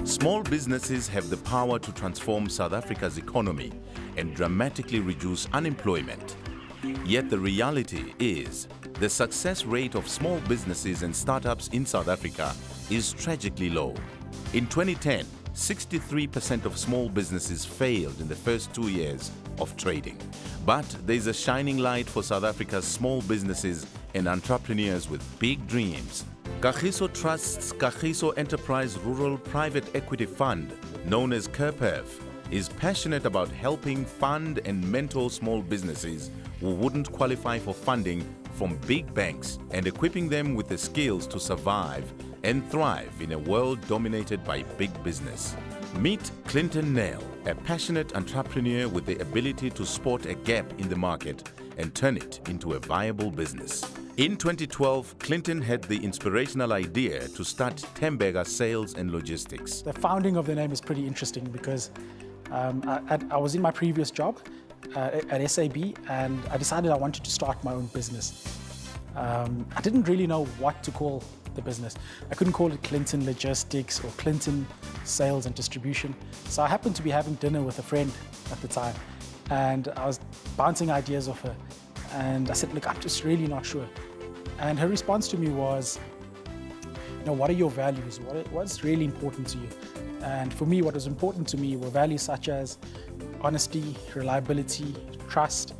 Small businesses have the power to transform South Africa's economy and dramatically reduce unemployment. Yet the reality is, the success rate of small businesses and startups in South Africa is tragically low. In 2010, 63% of small businesses failed in the first 2 years of trading. But there's a shining light for South Africa's small businesses and entrepreneurs with big dreams. Kagiso Trust's Kagiso Enterprise Rural Private Equity Fund, known as KERPEF, is passionate about helping fund and mentor small businesses who wouldn't qualify for funding from big banks and equipping them with the skills to survive and thrive in a world dominated by big business. Meet Clinton Nell, a passionate entrepreneur with the ability to spot a gap in the market and turn it into a viable business. In 2012, Clinton had the inspirational idea to start Tembega Sales and Logistics. The founding of the name is pretty interesting because I was in my previous job at SAB and I decided I wanted to start my own business. I didn't really know what to call the business. I couldn't call it Clinton Logistics or Clinton Sales and Distribution. So I happened to be having dinner with a friend at the time and I was bouncing ideas off her. And I said, look, I'm just really not sure. And her response to me was, you know, what are your values? What's really important to you? And for me, what was important to me were values such as honesty, reliability, trust.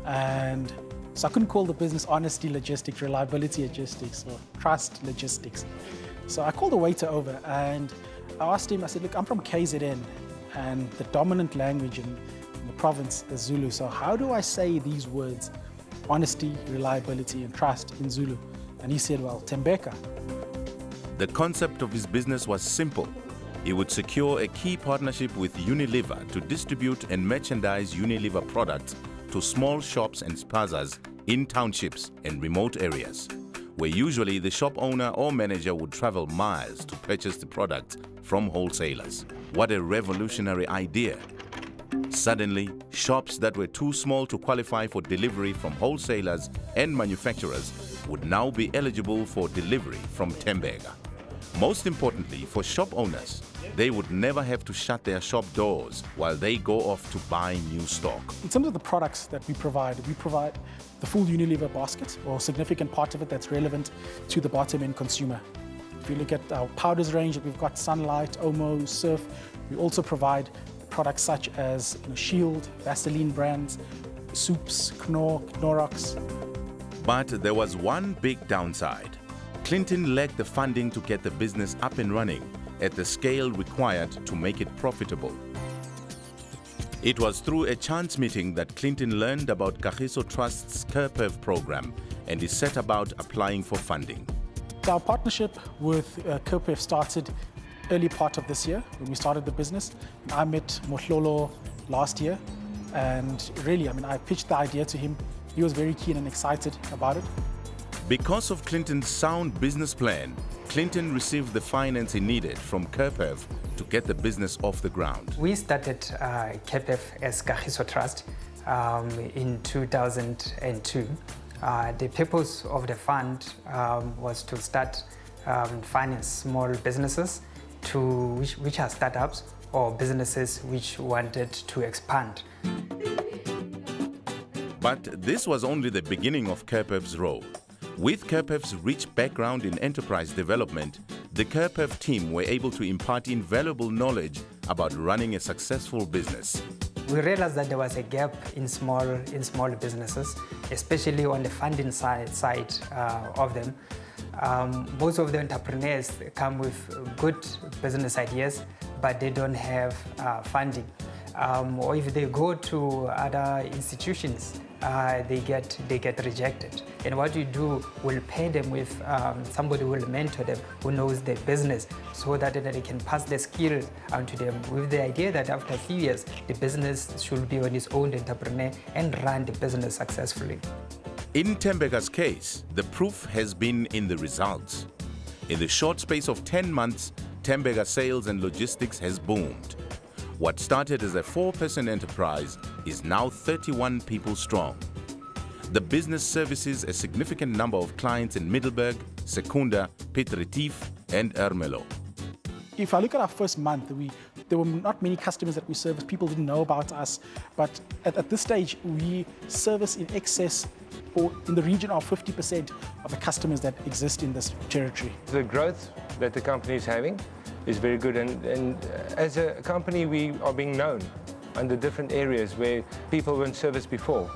And so I couldn't call the business Honesty Logistics, Reliability Logistics, or Trust Logistics. So I called the waiter over and I asked him, I said, look, I'm from KZN and the dominant language in the province is Zulu. So how do I say these words, honesty, reliability, and trust in Zulu? And he said, well, Tembeka. The concept of his business was simple. He would secure a key partnership with Unilever to distribute and merchandise Unilever products to small shops and spazas in townships and remote areas, where usually the shop owner or manager would travel miles to purchase the product from wholesalers. What a revolutionary idea! Suddenly, shops that were too small to qualify for delivery from wholesalers and manufacturers would now be eligible for delivery from Tembega. Most importantly, for shop owners, they would never have to shut their shop doors while they go off to buy new stock. In terms of the products that we provide the full Unilever basket, or a significant part of it that's relevant to the bottom end consumer. If you look at our powders range, we've got Sunlight, Omo, Surf. We also provide products such as Shield, Vaseline brands, soups, Knorr, Knorox. But there was one big downside. Clinton lacked the funding to get the business up and running at the scale required to make it profitable. It was through a chance meeting that Clinton learned about Kagiso Trust's KERPEF program and he set about applying for funding. Our partnership with KERPEF started early part of this year when we started the business. I met Mohlolo last year and really, I pitched the idea to him. He was very keen and excited about it. Because of Clinton's sound business plan, Clinton received the finance he needed from KERPEF to get the business off the ground. We started KERPEF as Kagiso Trust in 2002. The purpose of the fund was to start finance small businesses which are startups or businesses which wanted to expand. But this was only the beginning of KERPEF's role. With KERPEF's rich background in enterprise development, the KERPEF team were able to impart invaluable knowledge about running a successful business. We realized that there was a gap in small businesses, especially on the funding side of them. Most of the entrepreneurs come with good business ideas, but they don't have funding. Or if they go to other institutions, they get rejected. And what you do will pair them with somebody who will mentor them, who knows their business, so that they can pass the skills onto them with the idea that after a few years, the business should be on its own entrepreneur and run the business successfully. In Tembega's case, the proof has been in the results. In the short space of 10 months, Tembega Sales and Logistics has boomed. What started as a 4-person enterprise is now 31 people strong. The business services a significant number of clients in Middelburg, Secunda, Piet Retief and Ermelo. if I look at our first month, there were not many customers that we serviced. People didn't know about us. But at this stage, we service in excess or in the region of 50% of the customers that exist in this territory. The growth that the company is having is very good. And as a company, we are being known under different areas where people weren't serviced before.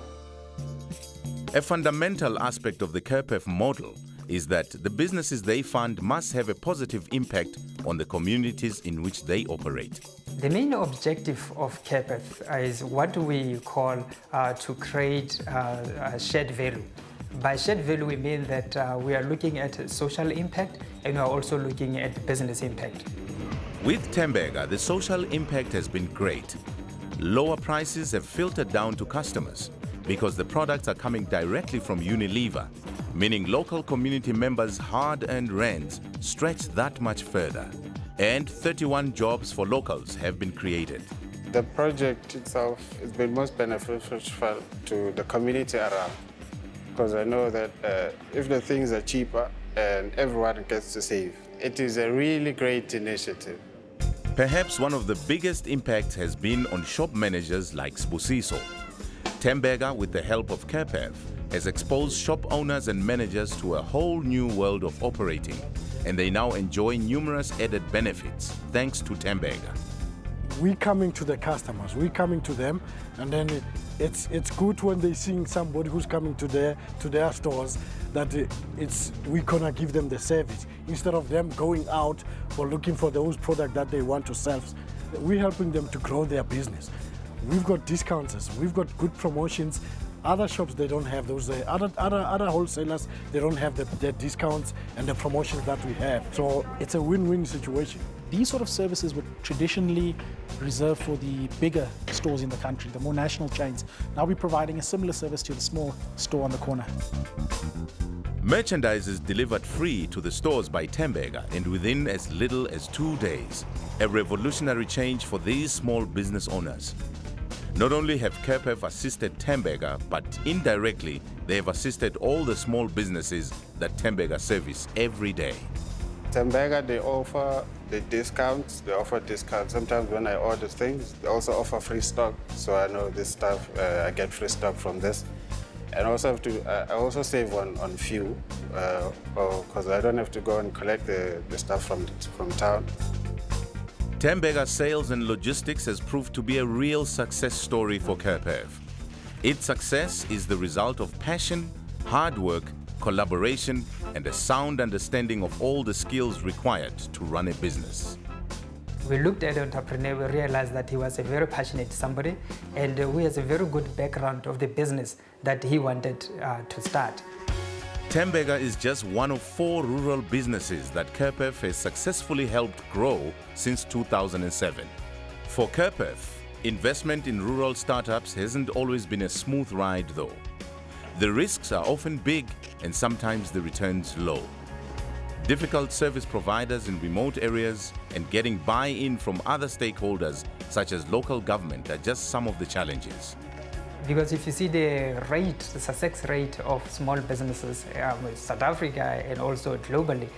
A fundamental aspect of the KERPEF model is that the businesses they fund must have a positive impact on the communities in which they operate. The main objective of KERPEF is what we call to create a shared value. By shared value, we mean that we are looking at social impact and we are also looking at business impact. With Tembega, the social impact has been great. Lower prices have filtered down to customers because the products are coming directly from Unilever, meaning local community members' hard-earned rands stretch that much further. And 31 jobs for locals have been created. The project itself has been most beneficial to the community around, because I know that if the things are cheaper and everyone gets to save, it is a really great initiative. Perhaps one of the biggest impacts has been on shop managers like Sbusiso. Tembega, with the help of KERPEF, has exposed shop owners and managers to a whole new world of operating, and they now enjoy numerous added benefits thanks to Tembega. We're coming to the customers, we're coming to them, and then it's good when they're seeing somebody who's coming to their stores that we're gonna give them the service instead of them going out or looking for those products that they want to sell. We're helping them to grow their business. We've got discounts, we've got good promotions. Other shops, they don't have those. Other wholesalers, they don't have the discounts and the promotions that we have. So it's a win-win situation. These sort of services were traditionally reserved for the bigger stores in the country, the more national chains. Now we're providing a similar service to the small store on the corner. Merchandise is delivered free to the stores by Tembega and within as little as 2 days. A revolutionary change for these small business owners. Not only have KERPEF assisted Tembega, but indirectly they have assisted all the small businesses that Tembega service every day. Tembega, they offer the discounts. They offer discounts. Sometimes when I order things, they also offer free stock. So I know this stuff, I get free stock from this. And also I also save on fuel, because I don't have to go and collect the stuff from town. Tembega Sales and Logistics has proved to be a real success story for KERPEF. Its success is the result of passion, hard work, collaboration, and a sound understanding of all the skills required to run a business. We looked at the entrepreneur, we realized that he was a very passionate somebody and he has a very good background of the business that he wanted to start. Tembega is just one of 4 rural businesses that KERPEF has successfully helped grow since 2007. For KERPEF, investment in rural startups hasn't always been a smooth ride though. The risks are often big and sometimes the returns low. Difficult service providers in remote areas and getting buy-in from other stakeholders such as local government are just some of the challenges. Because if you see the success rate of small businesses in South Africa and also globally,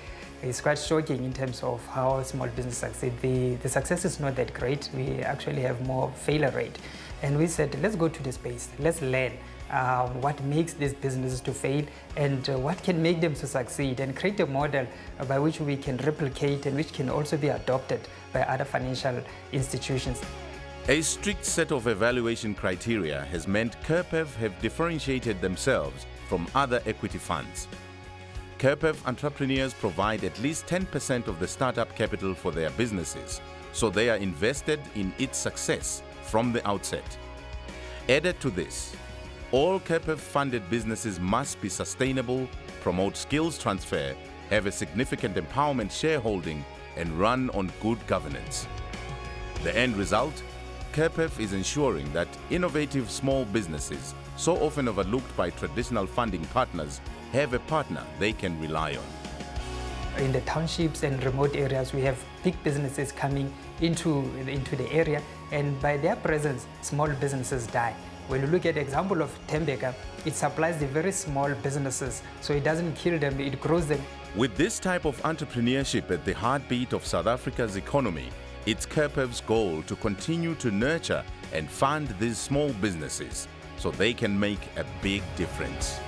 it's quite shocking in terms of how small businesses succeed. The success is not that great. We actually have more failure rate. And we said, let's go to the space, let's learn what makes these businesses to fail and what can make them to succeed, and create a model by which we can replicate and which can also be adopted by other financial institutions. A strict set of evaluation criteria has meant KERPEF have differentiated themselves from other equity funds. KERPEF entrepreneurs provide at least 10% of the startup capital for their businesses, so they are invested in its success from the outset. Added to this, all KERPEF funded businesses must be sustainable, promote skills transfer, have a significant empowerment shareholding, and run on good governance. The end result? KERPEF is ensuring that innovative small businesses, so often overlooked by traditional funding partners, have a partner they can rely on. In the townships and remote areas, we have big businesses coming into the area, and by their presence, small businesses die. When you look at the example of Tembeka, it supplies the very small businesses, so it doesn't kill them, it grows them. With this type of entrepreneurship at the heartbeat of South Africa's economy, it's KERPEF's goal to continue to nurture and fund these small businesses so they can make a big difference.